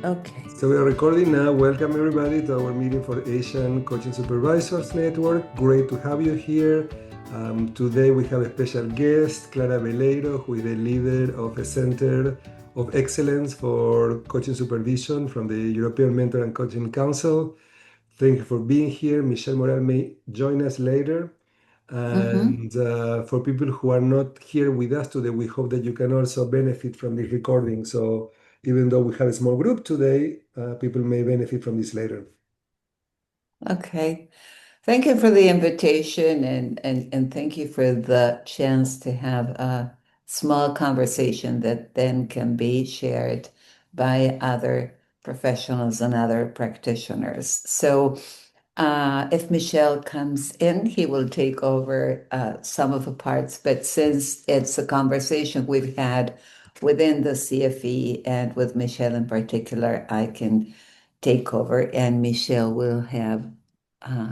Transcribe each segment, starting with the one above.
Okay. So we are recording now. Welcome everybody to our meeting for Asian Coaching Supervisors Network. Great to have you here. Today we have a special guest, Clara Beleiro, who is the leader of a Center of Excellence for Coaching Supervision from the European Mentor and Coaching Council. Thank you for being here. Michelle Morel may join us later. Mm-hmm. And for people who are not here with us today, we hope that you can also benefit from this recording. So even though we have a small group today, people may benefit from this later. Okay. Thank you for the invitation and thank you for the chance to have a small conversation that then can be shared by other professionals and other practitioners. So if Michelle comes in, he will take over some of the parts. But since it's a conversation we've had within the CFE and with Michelle in particular, I can take over, and Michelle will have uh,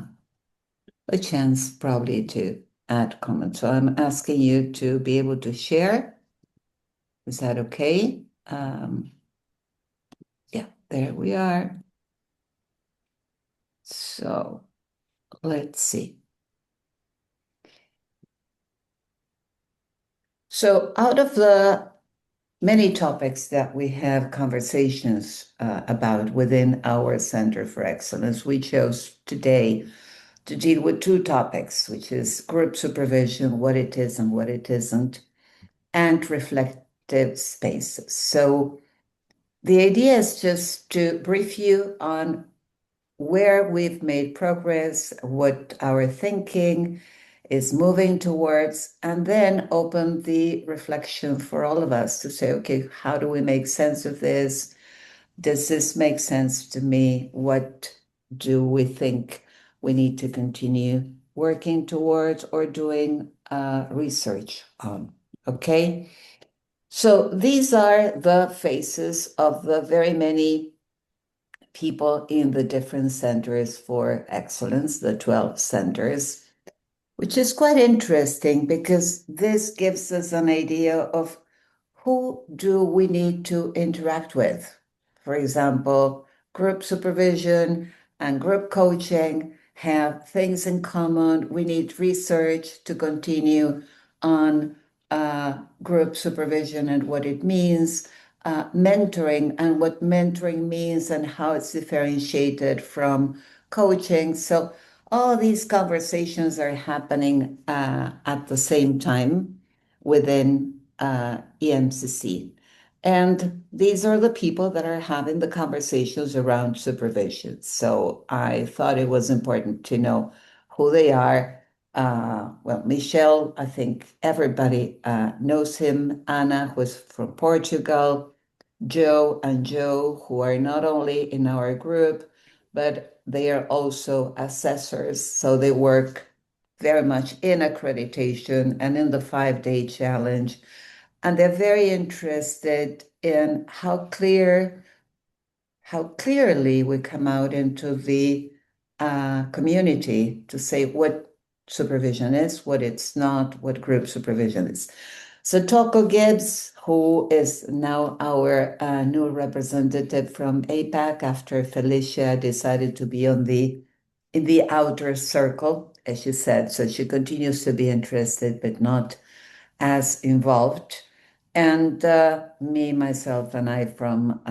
a chance probably to add comments. So I'm asking you to be able to share. Is that okay? Yeah, there we are. So let's see. So out of the many topics that we have conversations about within our Center for Excellence, we chose today to deal with two topics, which is group supervision, what it is and what it isn't, and reflective spaces. So the idea is just to brief you on where we've made progress, what our thinking is moving towards, and then open the reflection for all of us to say, okay, how do we make sense of this? Does this make sense to me? What do we think we need to continue working towards or doing research on? Okay. So these are the faces of the very many people in the different centers for excellence, the 12 centers, which is quite interesting because this gives us an idea of who do we need to interact with. For example, group supervision and group coaching have things in common. We need research to continue on group supervision and what it means, mentoring and what mentoring means and how it's differentiated from coaching. So all these conversations are happening at the same time within EMCC. And these are the people that are having the conversations around supervision. So I thought it was important to know who they are. Well, Michelle, I think everybody knows him. Anna, who's from Portugal. Joe and Joe, who are not only in our group, but they are also assessors. So they work very much in accreditation and in the 5-day challenge. And they're very interested in how clearly we come out into the community to say what supervision is, what it's not, what group supervision is. So Toko Gibbs, who is now our new representative from APAC after Felicia decided to be in the outer circle, as she said. So she continues to be interested, but not as involved. And me, myself, and I from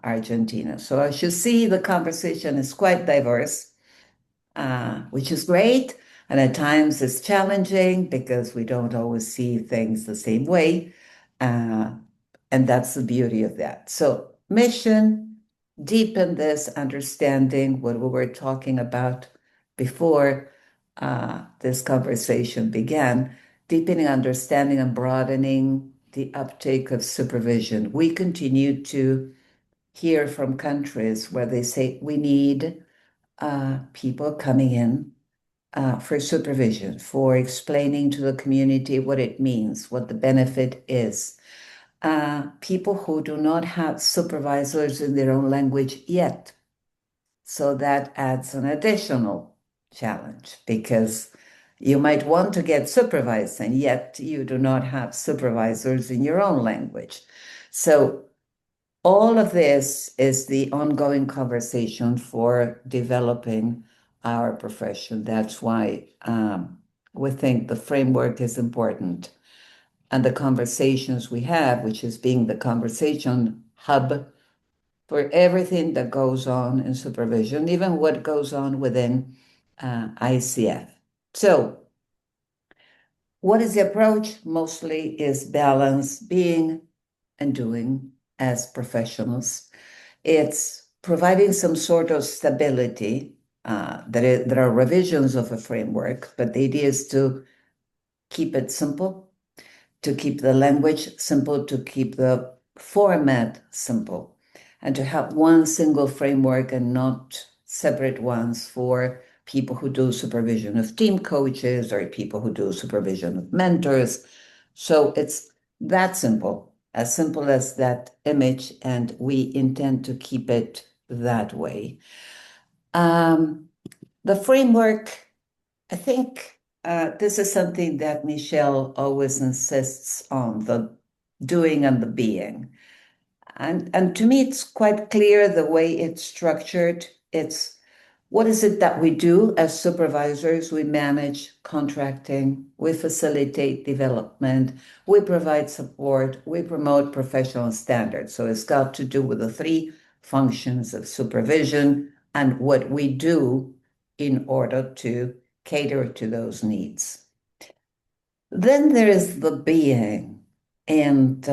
Argentina. So as you see, the conversation is quite diverse, which is great. And at times it's challenging because we don't always see things the same way. Uh, and that's the beauty of that. So, mission, deepen this understanding, what we were talking about before this conversation began, deepening understanding and broadening the uptake of supervision. We continue to hear from countries where they say we need people coming in for supervision, for explaining to the community what it means, what the benefit is. People who do not have supervisors in their own language yet. So that adds an additional challenge because you might want to get supervised and yet you do not have supervisors in your own language. So all of this is the ongoing conversation for developing our profession. That's why we think the framework is important. And the conversations we have, which is being the conversation hub for everything that goes on in supervision, even what goes on within ICF. So, what is the approach? Mostly is balance, being and doing as professionals. It's providing some sort of stability. There are revisions of a framework, but the idea is to keep it simple, to keep the language simple, to keep the format simple, and to have one single framework and not separate ones for people who do supervision of team coaches or people who do supervision of mentors. So it's that simple, as simple as that image, and we intend to keep it that way. The framework, I think this is something that Michelle always insists on, the doing and the being. And to me, it's quite clear the way it's structured. It's what is it that we do as supervisors? We manage contracting, we facilitate development, we provide support, we promote professional standards. So it's got to do with the three functions of supervision and what we do in order to cater to those needs. Then there is the being, and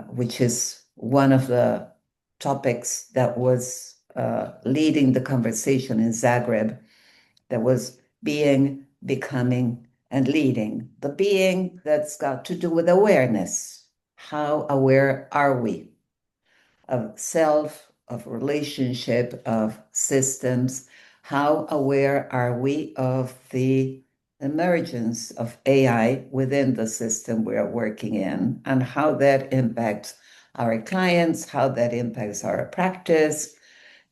which is one of the topics that was leading the conversation in Zagreb, that was being, becoming, and leading. The being that's got to do with awareness. How aware are we of self, of relationship, of systems? How aware are we of the emergence of AI within the system we are working in, and how that impacts our clients, how that impacts our practice?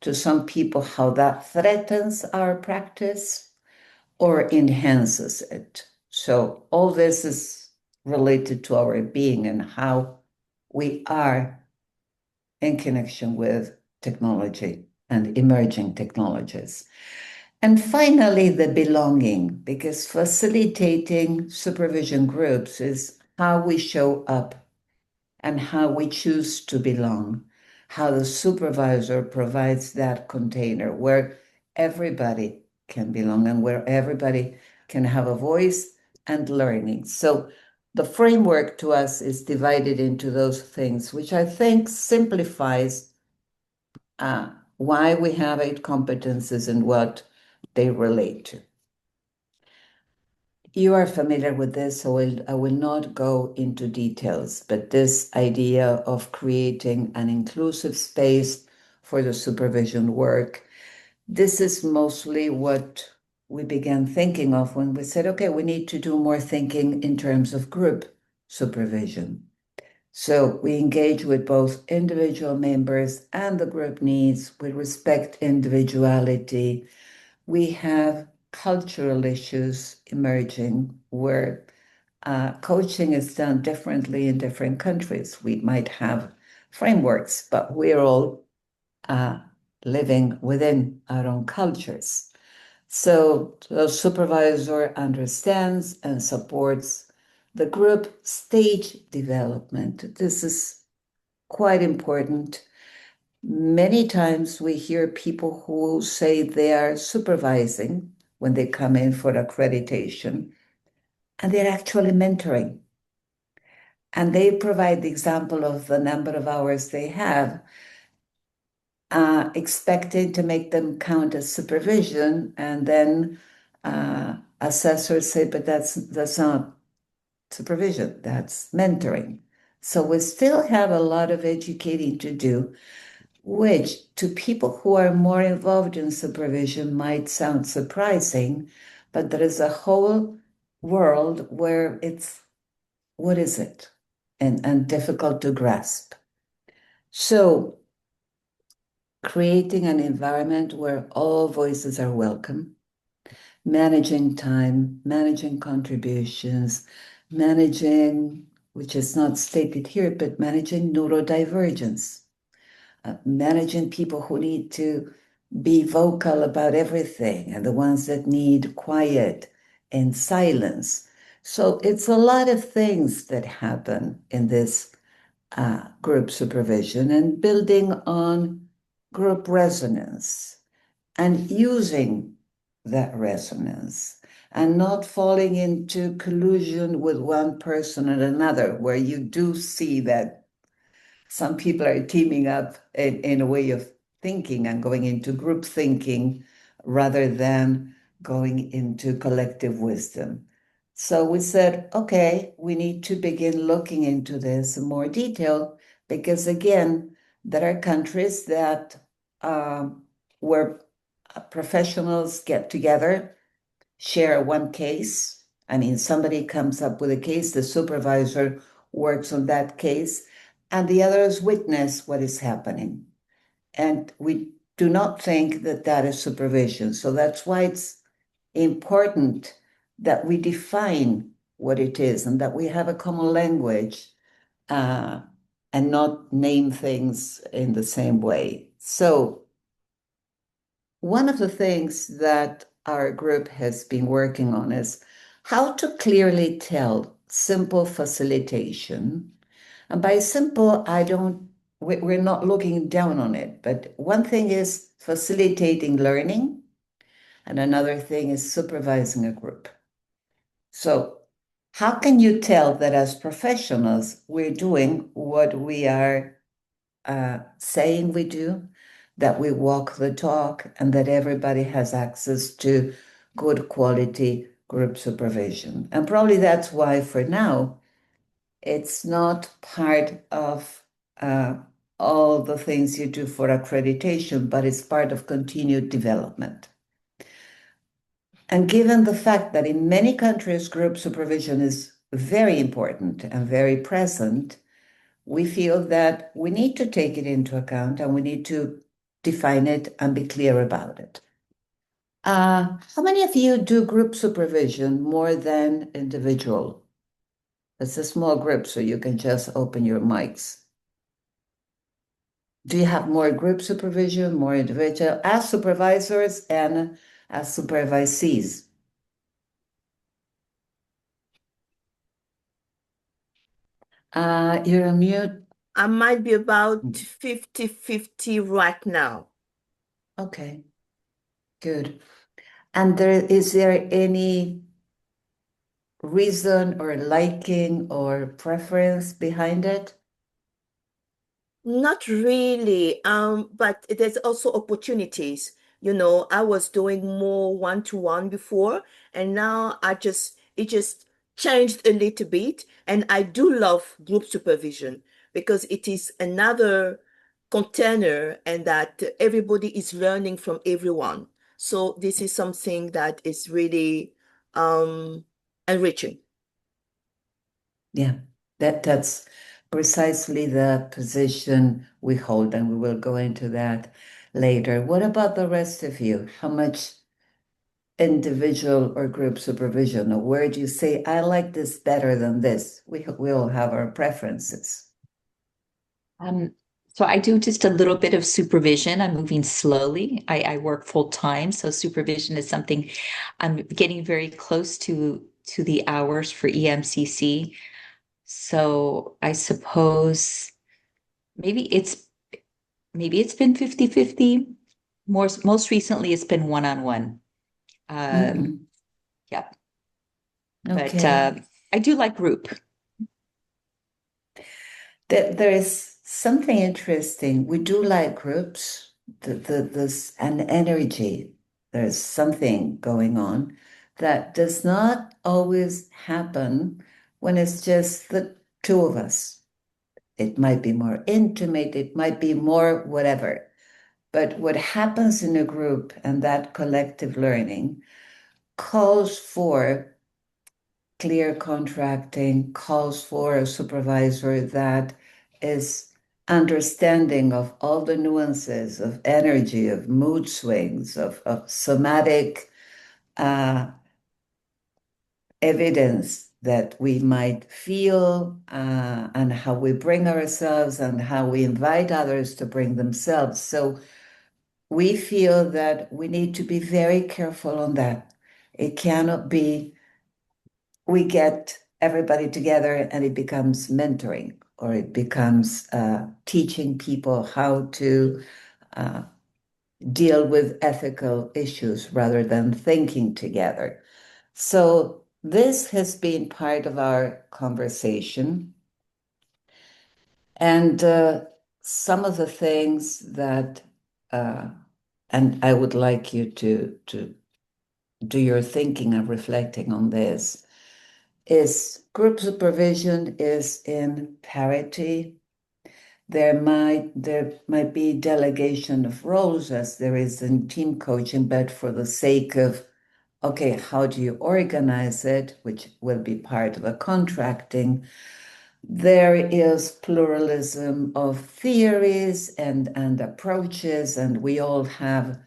To some people, how that threatens our practice or enhances it. So all this is related to our being and how we are in connection with technology and emerging technologies. And finally, the belonging, because facilitating supervision groups is how we show up and how we choose to belong, how the supervisor provides that container where everybody can belong and where everybody can have a voice and learning. So the framework to us is divided into those things, which I think simplifies why we have 8 competencies and what they relate to. You are familiar with this, so I will not go into details, but this idea of creating an inclusive space for the supervision work, this is mostly what we began thinking of when we said, okay, we need to do more thinking in terms of group supervision. So we engage with both individual members and the group needs. We respect individuality. We have cultural issues emerging where coaching is done differently in different countries. We might have frameworks, but we're all living within our own cultures. So the supervisor understands and supports the group stage development. This is quite important. Many times we hear people who say they are supervising when they come in for accreditation, and they're actually mentoring. And they provide the example of the number of hours they have, expected to make them count as supervision, and then assessors say, but that's not supervision, that's mentoring. So we still have a lot of educating to do, which to people who are more involved in supervision might sound surprising, but there is a whole world where it's, what is it? And difficult to grasp. So creating an environment where all voices are welcome, managing time, managing contributions, managing, which is not stated here, but managing neurodivergence. managing people who need to be vocal about everything and the ones that need quiet and silence. So it's a lot of things that happen in this group supervision and building on group resonance and using that resonance and not falling into collusion with one person and another, where you do see that some people are teaming up in a way of thinking and going into group thinking rather than going into collective wisdom. So we said, okay, we need to begin looking into this in more detail because, again, there are countries that where professionals get together, share one case. I mean, somebody comes up with a case, the supervisor works on that case, and the others witness what is happening. And we do not think that that is supervision. So that's why it's important that we define what it is and that we have a common language and not name things in the same way. So one of the things that our group has been working on is how to clearly tell simple facilitation. And by simple, we're not looking down on it, but one thing is facilitating learning, and another thing is supervising a group. So how can you tell that as professionals, we're doing what we are saying we do, that we walk the talk, and that everybody has access to good quality group supervision? And probably that's why for now, it's not part of all the things you do for accreditation, but it's part of continued development. And given the fact that in many countries, group supervision is very important and very present, we feel that we need to take it into account and we need to define it and be clear about it. How many of you do group supervision more than individual? It's a small group, so you can just open your mics. Do you have more group supervision, more individual, as supervisors and as supervisees? You're on mute. I might be about 50-50 right now. Okay, good. And is there any reason or liking or preference behind it? Not really, but there's also opportunities. You know, I was doing more one-to-one before, and now it just changed a little bit. And I do love group supervision because it is another container and that everybody is learning from everyone. So this is something that is really enriching. Yeah, that's precisely the position we hold, and we will go into that later. What about the rest of you? How much individual or group supervision, or where do you say, I like this better than this? We all have our preferences. So I do just a little bit of supervision. I'm moving slowly. I work full time, so supervision is something I'm getting very close to the hours for EMCC. So I suppose maybe it's been 50-50. Most recently it's been one-on-one. Yeah. But Okay. I do like group. There is something interesting. We do like groups. There's an energy. There's something going on that does not always happen when it's just the two of us. It might be more intimate, it might be more whatever. But what happens in a group and that collective learning calls for clear contracting, calls for a supervisor that is understanding of all the nuances of energy, of mood swings, of somatic evidence that we might feel, and how we bring ourselves and how we invite others to bring themselves. So we feel that we need to be very careful on that. It cannot be we get everybody together and it becomes mentoring, or it becomes teaching people how to deal with ethical issues rather than thinking together. So this has been part of our conversation. And some of the things that, and I would like you to do your thinking and reflecting on this, is group supervision is in parity. There might be delegation of roles as there is in team coaching, but for the sake of, okay, how do you organize it, which will be part of a contracting, there is pluralism of theories and approaches, and we all have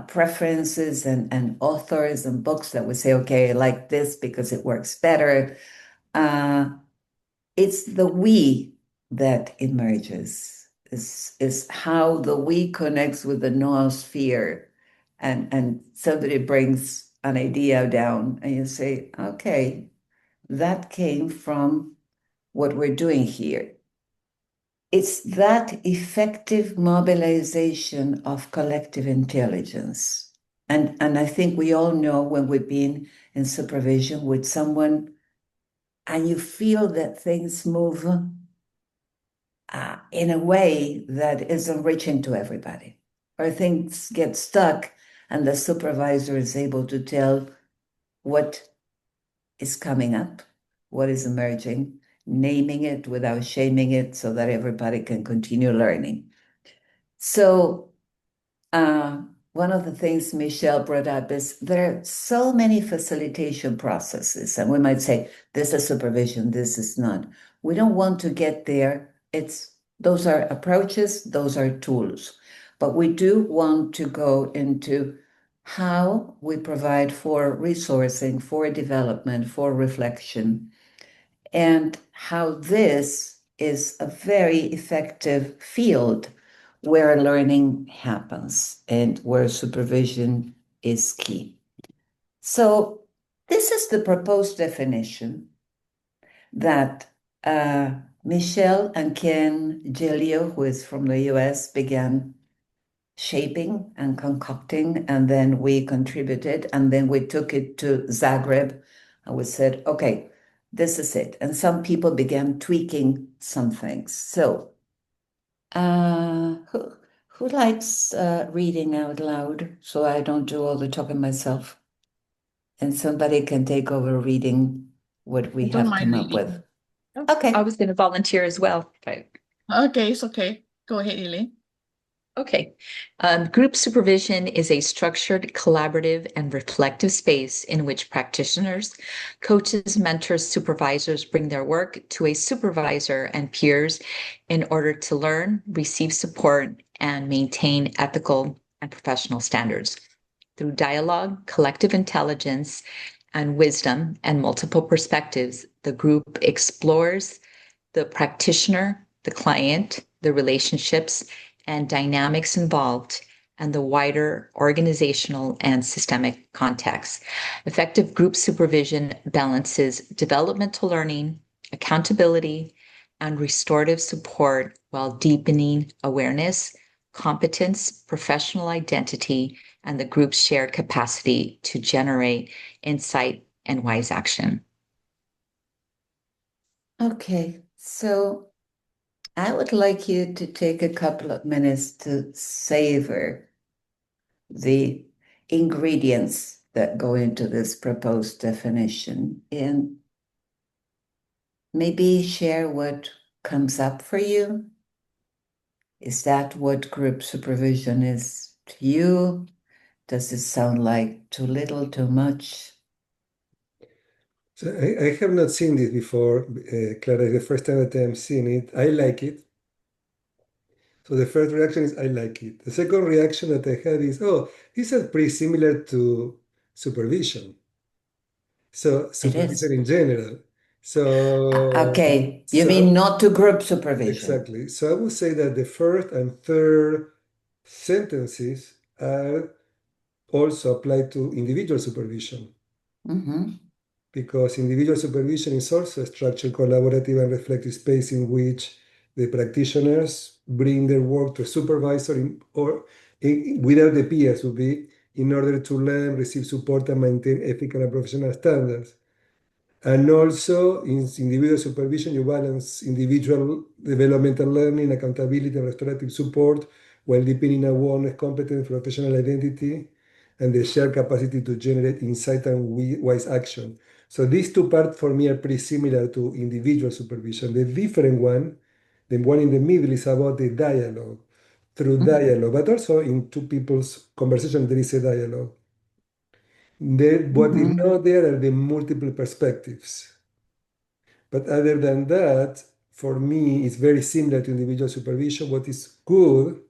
preferences and authors and books that we say, okay, I like this because it works better. It's the we that emerges, is how the we connects with the noosphere, and somebody brings an idea down and you say, okay, that came from what we're doing here. It's that effective mobilization of collective intelligence. And I think we all know when we've been in supervision with someone and you feel that things move in a way that is enriching to everybody, or things get stuck and the supervisor is able to tell what is coming up, what is emerging, naming it without shaming it so that everybody can continue learning. So one of the things Michelle brought up is there are so many facilitation processes, and we might say, this is supervision, this is not. We don't want to get there. Those are approaches, those are tools. But we do want to go into how we provide for resourcing, for development, for reflection, and how this is a very effective field where learning happens and where supervision is key. So this is the proposed definition that Michelle and Ken Giglio, who is from the US, began shaping and concocting, and then we contributed, and then we took it to Zagreb, and we said, okay, this is it. And some people began tweaking some things. So who likes reading out loud so I don't do all the talking myself? And somebody can take over reading what we don't have mind come up reading. with. Okay. I was going to volunteer as well. Okay, it's okay. Go ahead, Elaine. Okay. Group supervision is a structured, collaborative, and reflective space in which practitioners, coaches, mentors, supervisors bring their work to a supervisor and peers in order to learn, receive support, and maintain ethical and professional standards. Through dialogue, collective intelligence, and wisdom, and multiple perspectives, the group explores the practitioner, the client, the relationships, and dynamics involved, and the wider organizational and systemic context. Effective group supervision balances developmental learning, accountability, and restorative support while deepening awareness, competence, professional identity, and the group's shared capacity to generate insight and wise action. Okay, so I would like you to take a couple of minutes to savor the ingredients that go into this proposed definition and maybe share what comes up for you. Is that what group supervision is to you? Does it sound like too little, too much? So I have not seen this before, Clara. The first time that I'm seeing it, I like it. So the first reaction is I like it. The second reaction that I had is, oh, this is pretty similar to supervision. So supervision in general. So, Okay, you so mean not to group supervision? exactly. So I would say that the first and third sentences are also applied to individual supervision, Mhm. because individual supervision is also a structured, collaborative, and reflective space in which the practitioners bring their work to a supervisor without the peers would be, in order to learn, receive support, and maintain ethical and professional standards. And also in individual supervision, you balance individual developmental learning, accountability, and restorative support while deepening awareness, competence, professional identity, and the shared capacity to generate insight and wise action. So these two parts for me are pretty similar to individual supervision. The different one, the one in the middle, is about the dialogue. Through dialogue, but also in two people's conversation, there is a dialogue. What is Mhm. not there are the multiple perspectives. But other than that, for me, it's very similar to individual supervision. What is good,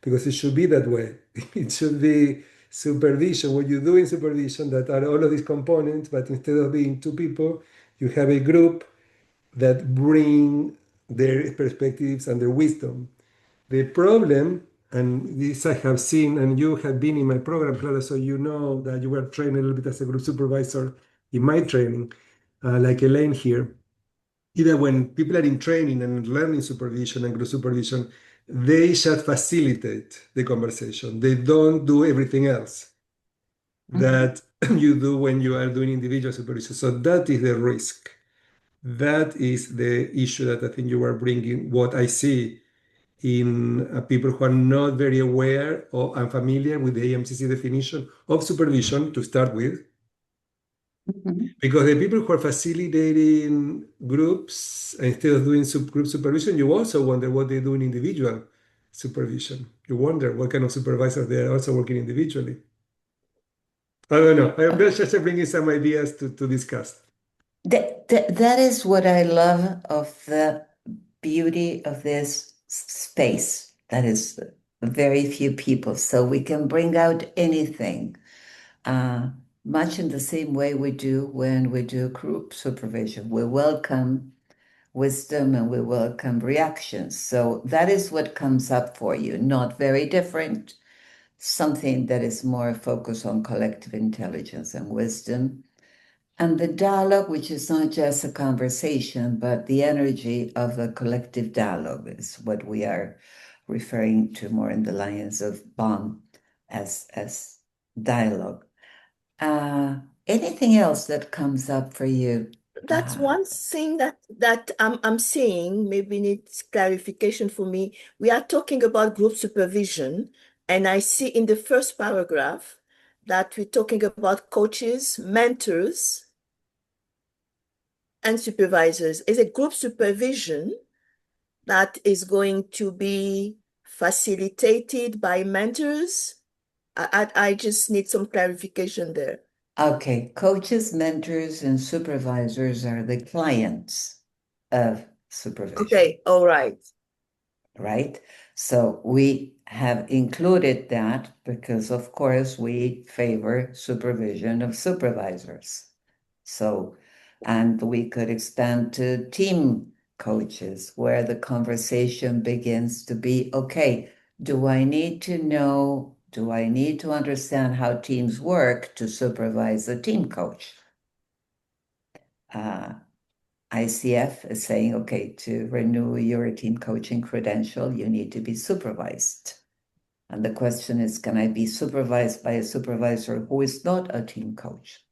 because it should be that way. It should be supervision, what you do in supervision, that are all of these components, but instead of being two people, you have a group that bring their perspectives and their wisdom. The problem, and this I have seen, and you have been in my program, Clara, so you know that you were trained a little bit as a group supervisor in my training, like Elaine here. Either when people are in training and learning supervision and group supervision, they just facilitate the conversation. They don't do everything else that you do when you are doing individual supervision. So that is the risk. That is the issue that I think you are bringing. What I see in people who are not very aware or unfamiliar with the EMCC definition of supervision to start with, Mhm. because the people who are facilitating groups, instead of doing group supervision, you also wonder what they do in individual supervision. You wonder what kind of supervisors they are also working individually. I don't know. I'm just bringing some ideas to discuss. That is what I love of the beauty of this space. That is very few people, so we can bring out anything, uh, much in the same way we do when we do group supervision. We welcome wisdom and we welcome reactions. So that is what comes up for you, not very different, something that is more focused on collective intelligence and wisdom. And the dialogue, which is not just a conversation, but the energy of a collective dialogue is what we are referring to more in the lines of Baum as dialogue. Anything else that comes up for you? That's one thing that I'm seeing, maybe needs clarification for me. We are talking about group supervision, and I see in the first paragraph that we're talking about coaches, mentors, and supervisors. Is a group supervision that is going to be facilitated by mentors? I just need some clarification there. Okay, coaches, mentors, and supervisors are the clients of supervision, Okay, all right. right? So we have included that because, of course, we favor supervision of supervisors. So, and we could expand to team coaches where the conversation begins to be, okay, do I need to understand how teams work to supervise a team coach? ICF is saying, okay, to renew your team coaching credential, you need to be supervised. And the question is, can I be supervised by a supervisor who is not a team coach?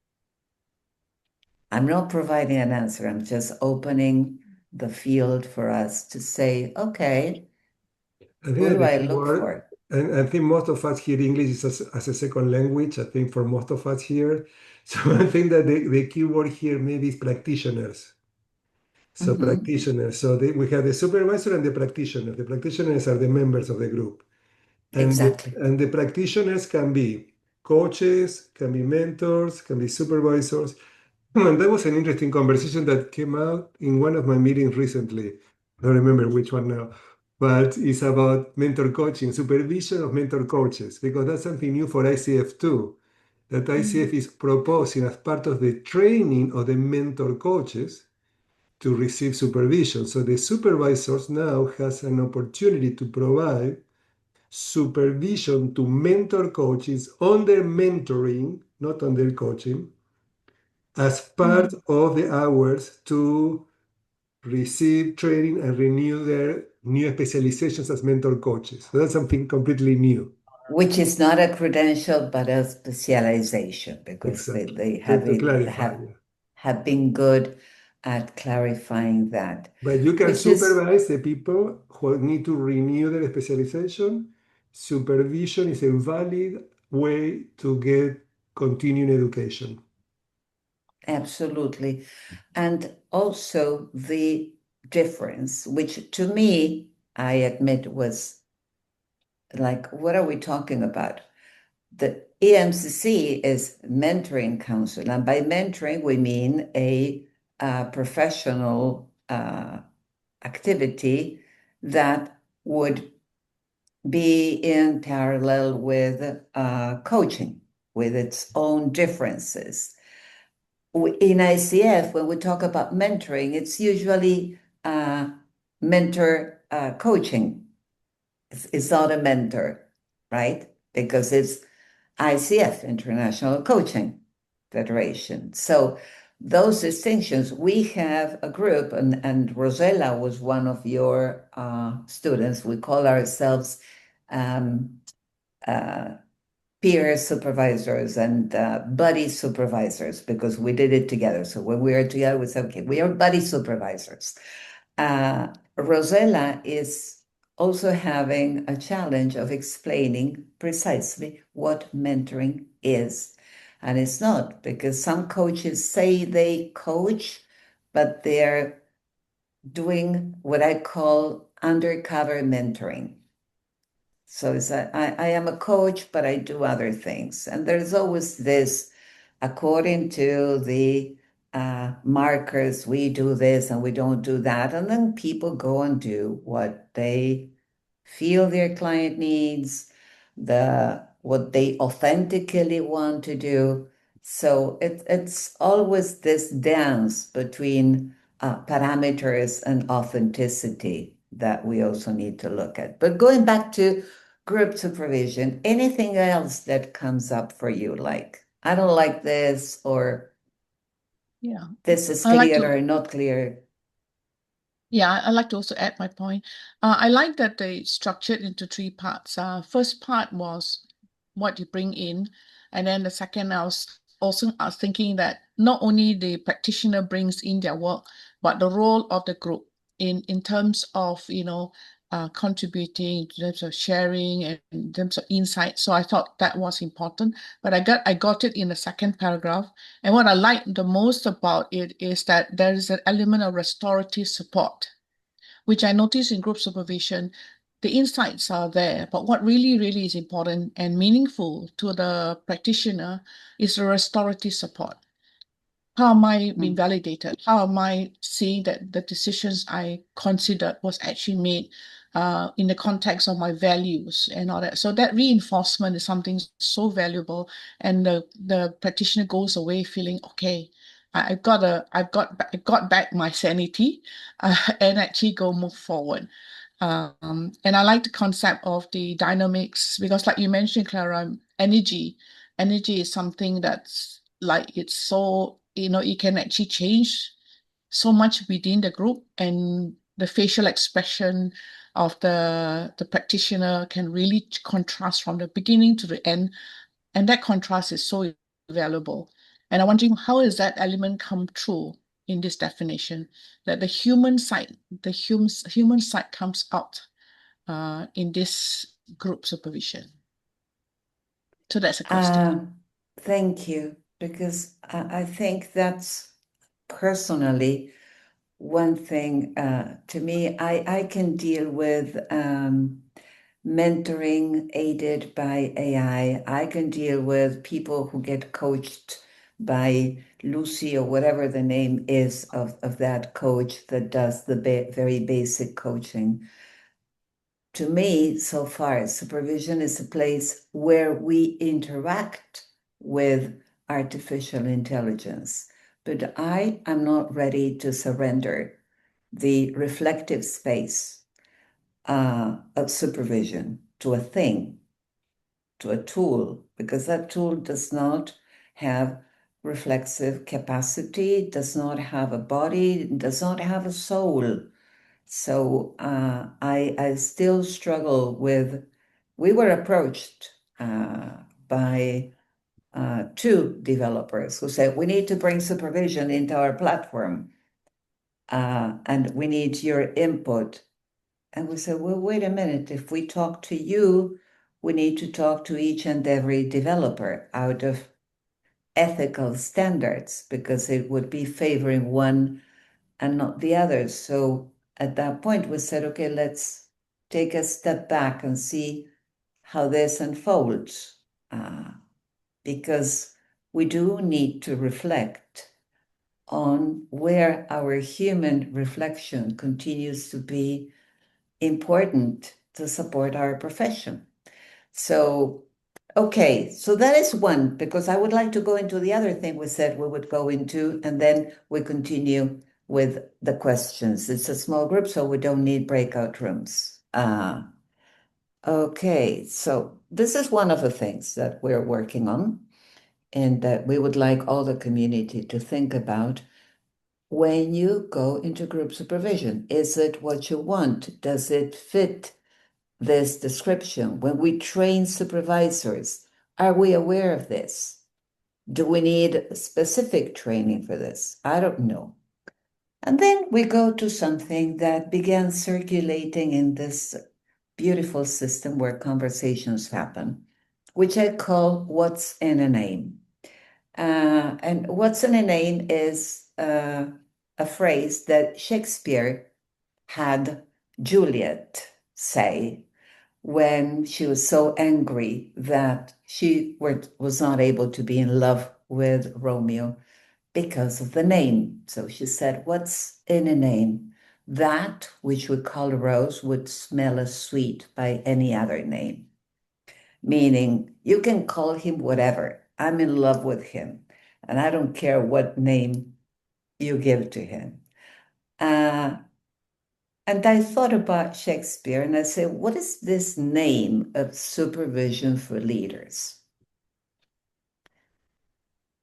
I'm not providing an answer. I'm just opening the field for us to say, okay, I think who that do the I key look word, for? and I think most of us here, English is as a second language, I think for most of us here. So I think that the key word here maybe is practitioners. So Mhm. practitioners. So we have the supervisor and the practitioner. The practitioners are the members of the group. Exactly. And the practitioners can be coaches, can be mentors, can be supervisors. And that was an interesting conversation that came out in one of my meetings recently. I don't remember which one now, but it's about mentor coaching, supervision of mentor coaches, because that's something new for ICF too. That ICF is proposing as part of the training of the mentor coaches to receive supervision. So the supervisors now has an opportunity to provide supervision to mentor coaches on their mentoring, not on their coaching, as part of the hours to receive training and renew their new specializations as mentor coaches. So that's something completely new. Which is not a credential, but a specialization, because Exactly. they To clarify, yeah. have been good at clarifying that. But you can Which is supervise the people who need to renew their specialization. Supervision is a valid way to get continuing education. absolutely. And also the difference, which to me, I admit was like, what are we talking about? The EMCC is mentoring council, and by mentoring, we mean a professional activity that would be in parallel with coaching, with its own differences. In ICF, when we talk about mentoring, it's usually mentor coaching. It's not a mentor, right? Because it's ICF, International Coaching Federation. So those distinctions, we have a group, and Rosella was one of your students. We call ourselves peer supervisors and buddy supervisors because we did it together. So when we were together, we said, okay, we are buddy supervisors. Rosella is also having a challenge of explaining precisely what mentoring is. And it's not, because some coaches say they coach, but they're doing what I call undercover mentoring. So it's I am a coach, but I do other things. And there's always this, according to the markers, we do this and we don't do that. And then people go and do what they feel their client needs, what they authentically want to do. So it's always this dance between parameters and authenticity that we also need to look at. But going back to group supervision, anything else that comes up for you, like, I don't like this, or Yeah. this is I like clear to or not clear? Yeah, I'd like to also add my point. I like that they structured into three parts. First part was what you bring in, and then the second, I was thinking that not only the practitioner brings in their work, but the role of the group in terms of contributing, in terms of sharing, and in terms of insight. So I thought that was important, but I got it in the second paragraph. And what I like the most about it is that there is an element of restorative support, which I noticed in group supervision. The insights are there, but what really, really is important and meaningful to the practitioner is the restorative support. How am I being validated? How am I seeing that the decisions I considered was actually made in the context of my values and all that? So that reinforcement is something so valuable, and the practitioner goes away feeling okay. I got back my sanity, and actually move forward. And I like the concept of the dynamics because, like you mentioned, Clara, energy is something that's like it's so it can actually change so much within the group, and the facial expression of the practitioner can really contrast from the beginning to the end, and that contrast is so valuable. And I'm wondering, how does that element come true in this definition, that the human side comes out in this group supervision? So that's a question. Thank you, because I think that's personally one thing to me. I can deal with mentoring aided by AI. I can deal with people who get coached by Lucy or whatever the name is of that coach that does the very basic coaching. To me, so far, supervision is a place where we interact with artificial intelligence, but I am not ready to surrender the reflective space of supervision to a thing, to a tool, because that tool does not have reflexive capacity, does not have a body, does not have a soul. So I still struggle with, we were approached by two developers who said, we need to bring supervision into our platform and we need your input. And we said, well, wait a minute, if we talk to you, we need to talk to each and every developer out of ethical standards, because it would be favoring one and not the other. So at that point, we said, okay, let's take a step back and see how this unfolds, because we do need to reflect on where our human reflection continues to be important to support our profession. So, okay, so that is one, because I would like to go into the other thing we said we would go into, and then we continue with the questions. It's a small group, so we don't need breakout rooms. Okay, so this is one of the things that we're working on and that we would like all the community to think about. When you go into group supervision, is it what you want? Does it fit this description? When we train supervisors, are we aware of this? Do we need specific training for this? I don't know. And then we go to something that began circulating in this beautiful system where conversations happen, which I call what's in a name. And what's in a name is a phrase that Shakespeare had Juliet say when she was so angry that she was not able to be in love with Romeo because of the name. So she said, what's in a name? That which we call a rose would smell as sweet by any other name. Meaning, you can call him whatever. I'm in love with him, and I don't care what name you give to him. And I thought about Shakespeare, and I said, what is this name of supervision for leaders?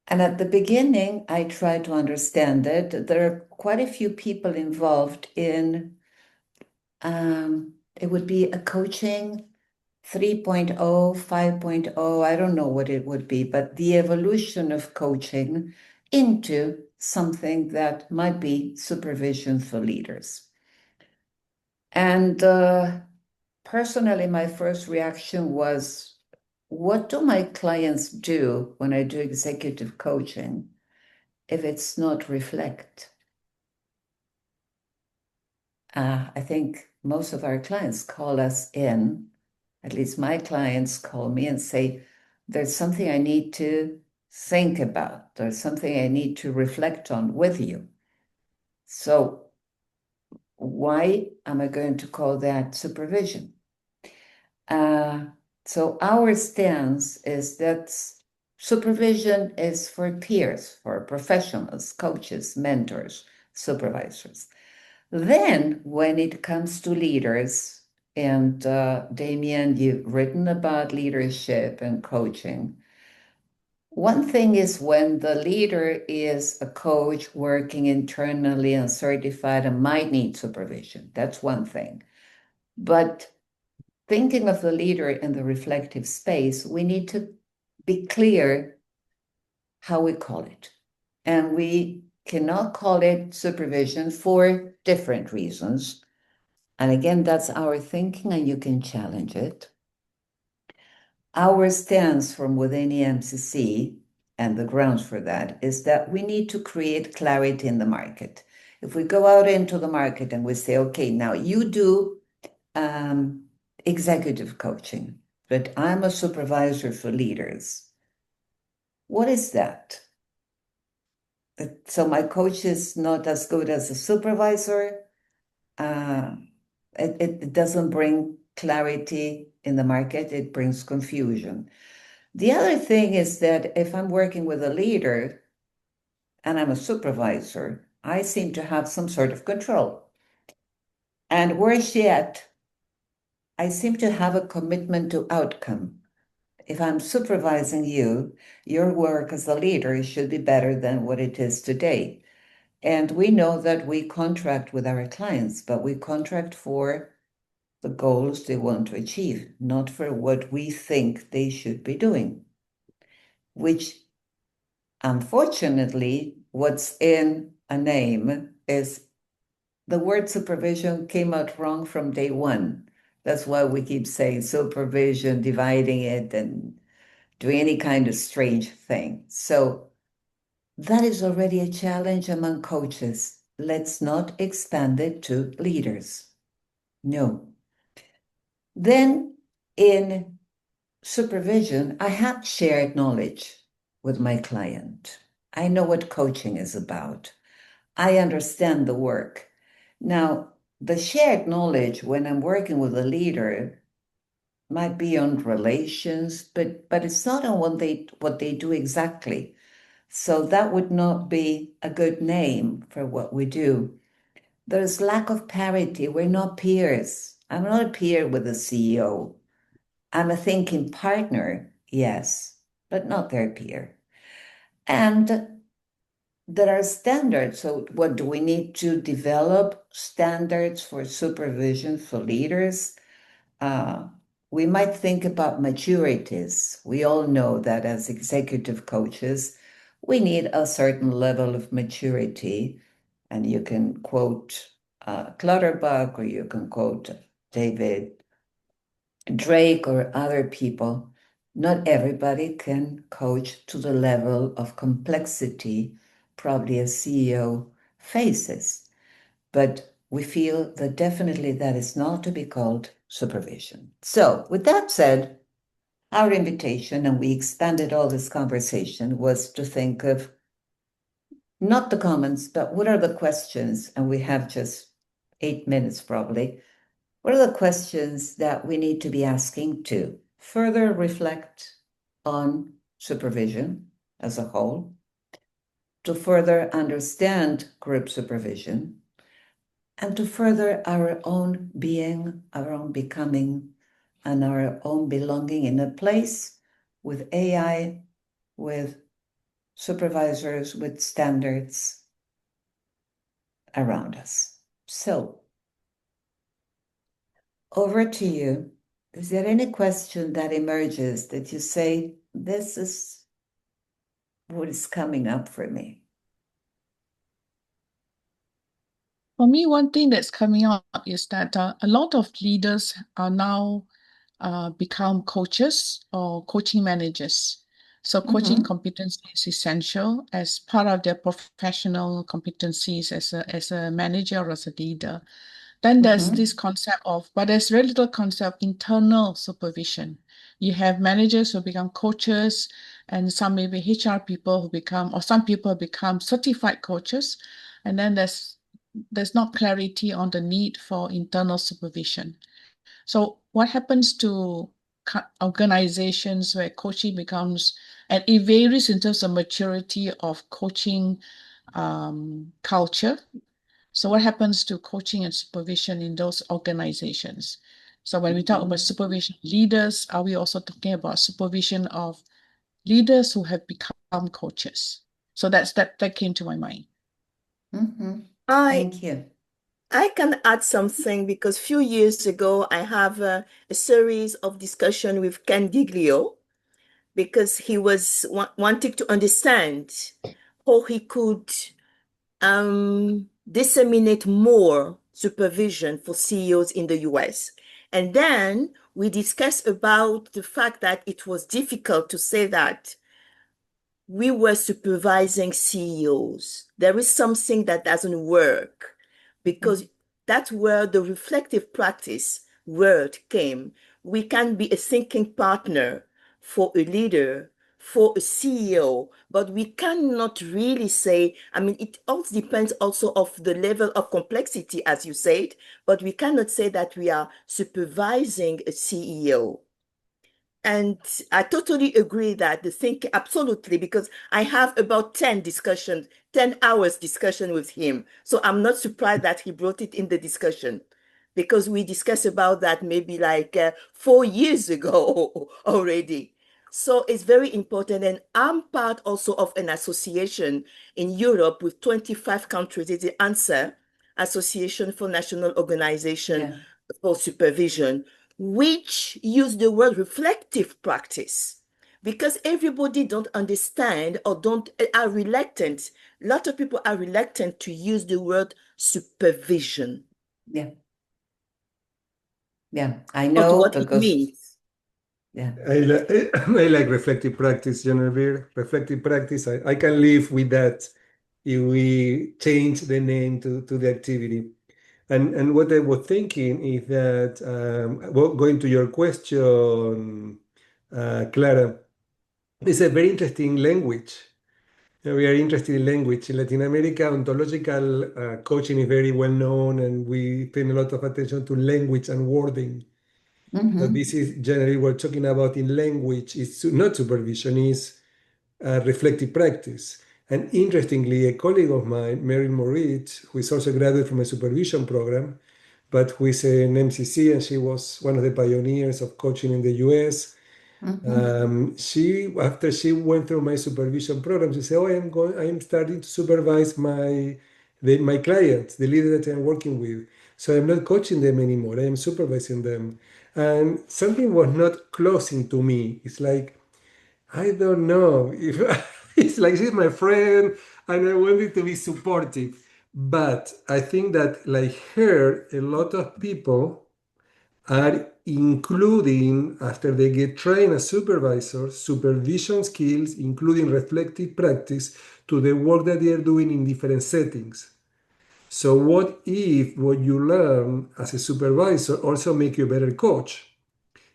And at the beginning, I tried to understand it. There are quite a few people involved in, it would be a coaching 3.0, 5.0, I don't know what it would be, but the evolution of coaching into something that might be supervision for leaders. And personally, my first reaction was, what do my clients do when I do executive coaching if it's not reflect? I think most of our clients call us in, at least my clients call me and say, there's something I need to think about. There's something I need to reflect on with you. So why am I going to call that supervision? So our stance is that supervision is for peers, for professionals, coaches, mentors, supervisors. Then when it comes to leaders, and Damian, you've written about leadership and coaching. One thing is when the leader is a coach working internally and certified and might need supervision. That's one thing. But thinking of the leader in the reflective space, we need to be clear how we call it. And we cannot call it supervision for different reasons. And again, that's our thinking, and you can challenge it. Our stance from within EMCC, and the grounds for that, is that we need to create clarity in the market. If we go out into the market and we say, okay, now you do executive coaching, but I'm a supervisor for leaders. What is that? So my coach is not as good as a supervisor. It doesn't bring clarity in the market, it brings confusion. The other thing is that if I'm working with a leader, and I'm a supervisor, I seem to have some sort of control. And worse yet, I seem to have a commitment to outcome. If I'm supervising you, your work as a leader should be better than what it is today. And we know that we contract with our clients, but we contract for the goals they want to achieve, not for what we think they should be doing, which unfortunately, what's in a name is the word supervision came out wrong from day one. That's why we keep saying supervision, dividing it and doing any kind of strange thing. So that is already a challenge among coaches. Let's not expand it to leaders. No. Then in supervision, I have shared knowledge with my client. I know what coaching is about. I understand the work. Now, the shared knowledge when I'm working with a leader might be on relations, but it's not on what they do exactly. So that would not be a good name for what we do. There's lack of parity. We're not peers. I'm not a peer with the CEO. I'm a thinking partner, yes, but not their peer. And there are standards. So what do we need to develop standards for supervision for leaders? We might think about maturities. We all know that as executive coaches, we need a certain level of maturity. And you can quote Clutterbuck, or you can quote David Drake or other people. Not everybody can coach to the level of complexity probably a CEO faces. But we feel that definitely that is not to be called supervision. So with that said, our invitation, and we expanded all this conversation, was to think of not the comments, but what are the questions? And we have just 8 minutes probably. What are the questions that we need to be asking to further reflect on supervision as a whole, to further understand group supervision, and to further our own being, our own becoming, and our own belonging in a place with AI, with supervisors, with standards around us. So, over to you. Is there any question that emerges that you say, this is what is coming up for me? For me, one thing that's coming up is that a lot of leaders are now become coaches or coaching managers. So coaching competency is essential as part of their professional competencies as a manager or as a leader. Then there's this concept of, but there's very little concept of internal supervision. You have managers who become coaches, and some maybe HR people who become, or some people become certified coaches. And then there's not clarity on the need for internal supervision. So what happens to organizations where coaching becomes, and it varies in terms of maturity of coaching culture. So what happens to coaching and supervision in those organizations? So when we talk about supervision leaders, are we also talking about supervision of leaders who have become coaches? So that came to my mind. Thank you. I can add something because a few years ago, I have a series of discussion with Ken Giglio because he was wanting to understand how he could disseminate more supervision for CEOs in the US. And then we discussed about the fact that it was difficult to say that we were supervising CEOs. There is something that doesn't work because that's where the reflective practice word came. We can be a thinking partner for a leader, for a CEO, but we cannot really say, I mean, it also depends also of the level of complexity, as you said, but we cannot say that we are supervising a CEO. And I totally agree that the thinking, absolutely, because I have about 10 discussions, 10 hours discussion with him. So I'm not surprised that he brought it in the discussion because we discussed about that maybe like 4 years ago already. So it's very important. And I'm part also of an association in Europe with 25 countries. It's the ANSWER, Association for National Organization Yeah. for Supervision, which use the word reflective practice because everybody don't understand or don't are reluctant. A lot of people are reluctant to use the word supervision. Yeah. Yeah. I Not know what it because, means. yeah. I like reflective practice, Genevieve. Reflective practice. I can live with that if we change the name to the activity. And what I was thinking is that, well, going to your question, Clara, it's a very interesting language. We are interested in language. In Latin America, ontological coaching is very well known, and we pay a lot of attention to language and wording. Mhm. This is generally we're talking about in language. It's not supervision, is reflective practice. And interestingly, a colleague of mine, Meryl Moritz, who is also a graduate from a supervision program, but who is an MCC, and she was one of the pioneers of coaching in the US. She, after she went through my supervision program, she said, "Oh, I am starting to supervise my clients, the leaders that I'm working with. So I'm not coaching them anymore. I am supervising them." And something was not closing to me. It's like, I don't know if it's like she's my friend and I wanted to be supportive. But I think that, like her, a lot of people are including, after they get trained as supervisors, supervision skills, including reflective practice, to the work that they are doing in different settings. So what if what you learn as a supervisor also make you a better coach?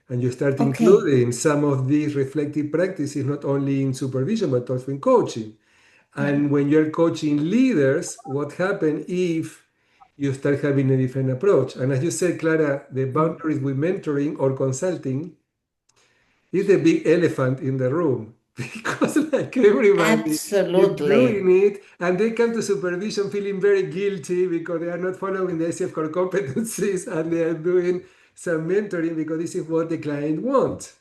And you start Okay. including some of these reflective practices not only in supervision but also in coaching. And when you're coaching leaders, what happens if you start having a different approach? And as you said, Clara, the boundaries with mentoring or consulting is the big elephant in the room because like everybody is doing Absolutely. it and they come to supervision feeling very guilty because they are not following the ICF core competencies and they are doing some mentoring because this is what the client wants.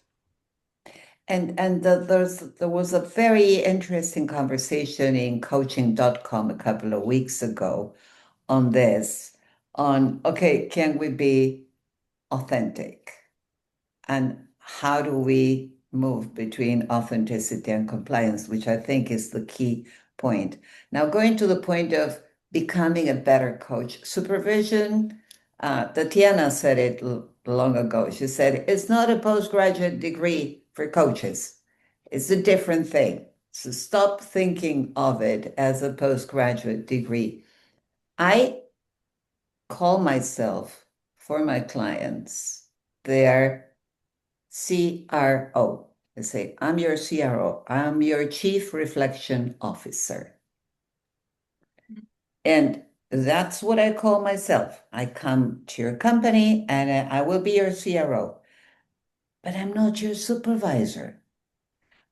There was a very interesting conversation in coaching.com a couple of weeks ago on this, on, okay, can we be authentic? And how do we move between authenticity and compliance, which I think is the key point. Now, going to the point of becoming a better coach, supervision, Tatiana said it long ago. She said, it's not a postgraduate degree for coaches. It's a different thing. So stop thinking of it as a postgraduate degree. I call myself, for my clients, their CRO. I say, I'm your CRO. I'm your Chief Reflection Officer. And that's what I call myself. I come to your company and I will be your CRO, but I'm not your supervisor.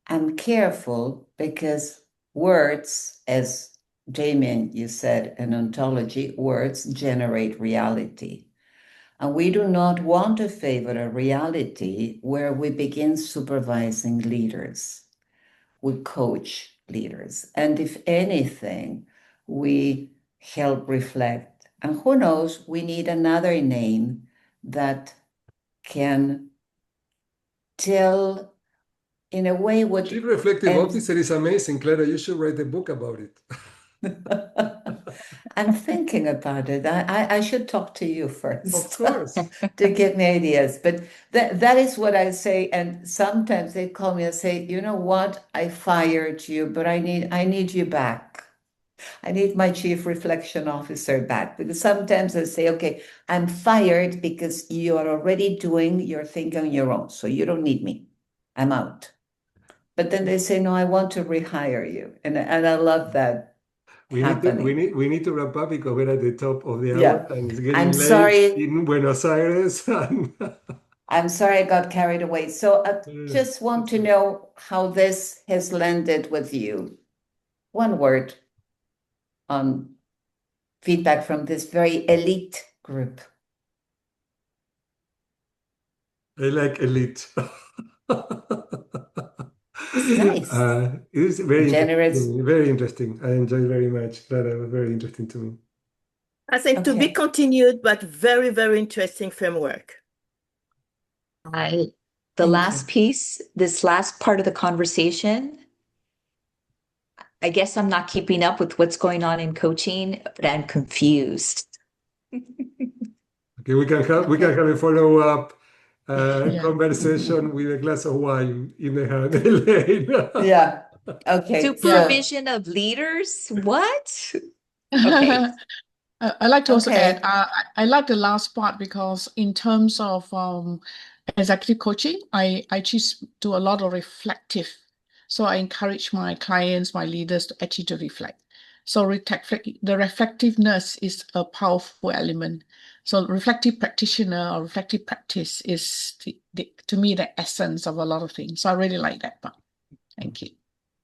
I'm careful because words, as Damian, you said, in ontology, words generate reality. And we do not want to favor a reality where we begin supervising leaders. We coach leaders. And if anything, we help reflect. And who knows, we need another name that can tell in a way what, Chief Reflective and Officer is amazing, Clara. You should write a book about it. I'm thinking about it. I should talk to you Of first course. to get me ideas. But that is what I say. And sometimes they call me and say, you know what? I fired you, but I need you back. I need my chief reflection officer back. Because sometimes I say, okay, I'm fired because you are already doing your thing on your own. So you don't need me. I'm out. But then they say, no, I want to rehire you. And I love that happening. We need to wrap up because we're at the top of the hour Yeah. and it's I'm getting late sorry. in Buenos Aires. I'm sorry I got carried away. So I Yeah, just want that's to right. know how this has landed with you. One word on feedback from this very elite group. I like elite. Nice. It is very Generous. interesting. Very interesting. I enjoyed very much. That was very interesting to me. I think to be Okay. continued, but very, very interesting framework. The Thank last you. piece, this last part of the conversation, I guess I'm not keeping up with what's going on in coaching, but I'm confused. Okay, we can Okay. have a follow-up Yeah. conversation with a glass of wine in the hand, Elaine. Yeah. Okay. So, Supervision of leaders? What? Okay. I like to also add, okay. I like the last part because in terms of executive coaching, I actually do a lot of reflective. So I encourage my clients, my leaders to actually to reflect. So the reflectiveness is a powerful element. So reflective practitioner or reflective practice is to me the essence of a lot of things. So I really like that part. Thank you.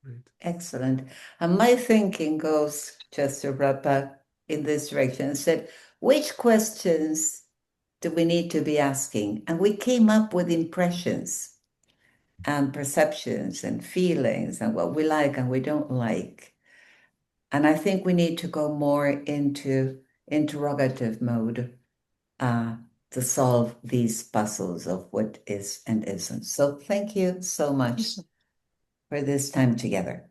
Great. Excellent. And my thinking goes, just to wrap up in this direction, said, which questions do we need to be asking? And we came up with impressions and perceptions and feelings and what we like and we don't like. And I think we need to go more into interrogative mode to solve these puzzles of what is and isn't. So thank you so much Yes. for this time together.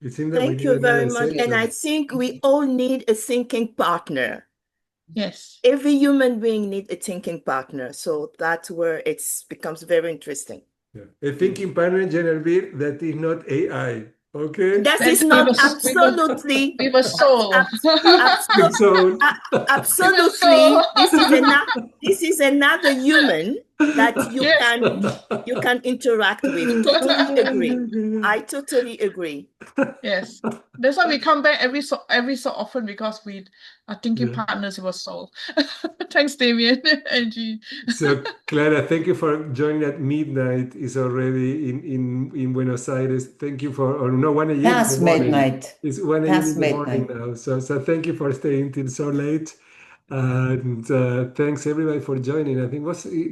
It seems that we Thank need you very another much. And I session. think we all need a thinking partner. Yes. Every human being needs a thinking partner. So that's where it becomes very interesting. Yeah. A thinking partner, Genevieve, that is not AI. Okay? That Then is not absolutely, we were soul. So, absolutely. This is another human that Yes. you can interact with. Totally agree. I totally agree. Yes. That's why we come back every so often because we are thinking Yeah. partners with soul. Thanks, Damian, Angie. So, Clara, thank you for joining at midnight. It's already in Buenos Aires. Thank you for, or no, 1 a.m. in the Past morning. midnight. It's 1 a.m. Past in the morning midnight. now. So thank you for staying till so late. And thanks everybody for joining. I think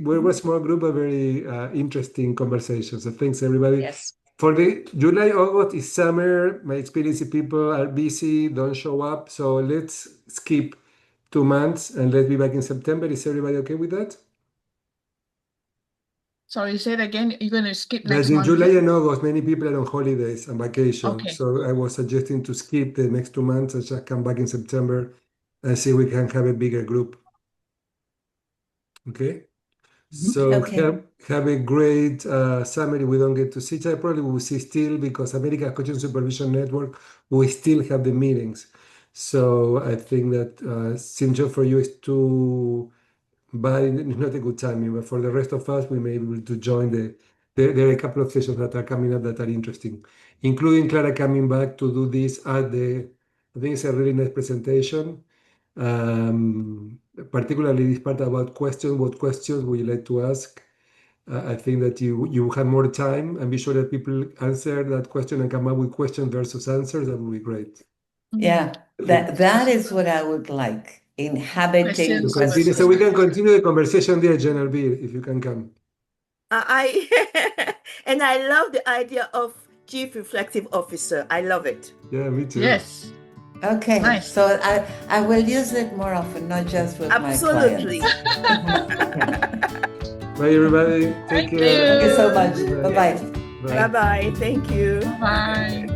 we were a small group, a very interesting conversation. So thanks everybody. Yes. For the July, August is summer. My experience is people are busy, don't show up. So let's skip 2 months and let's be back in September. Is everybody okay with that? Sorry, say it again. You're going to skip That next in month. July and August, many people are on holidays and vacation. Okay. So I was suggesting to skip the next 2 months and just come back in September and see if we can have a bigger group. Okay? So Okay. have a great summer. We don't get to see each other. Probably we will see still because American Coaching Supervision Network, we still have the meetings. So I think that Sinjo for you is too bad. It's not a good timing. But for the rest of us, we may be able to join there are a couple of sessions that are coming up that are interesting, including Clara coming back to do this at I think it's a really nice presentation. Particularly this part about questions, what questions would you like to ask? I think that you have more time and be sure that people answer that question and come up with questions versus answers. That would be great. Yeah, that is what I would like. Inhabiting To Questions continue, versus so we can answers. continue the conversation there, Genevieve, if you can come. And I love the idea of Chief Reflective Officer. I love it. Yeah, me too. Yes. Okay, Nice. so I will use it more often, not just with Absolutely. my clients. Bye, everybody. Take Thank care. Thank you so much. Bye. Bye-bye. Bye. Bye-bye. Thank you. Bye.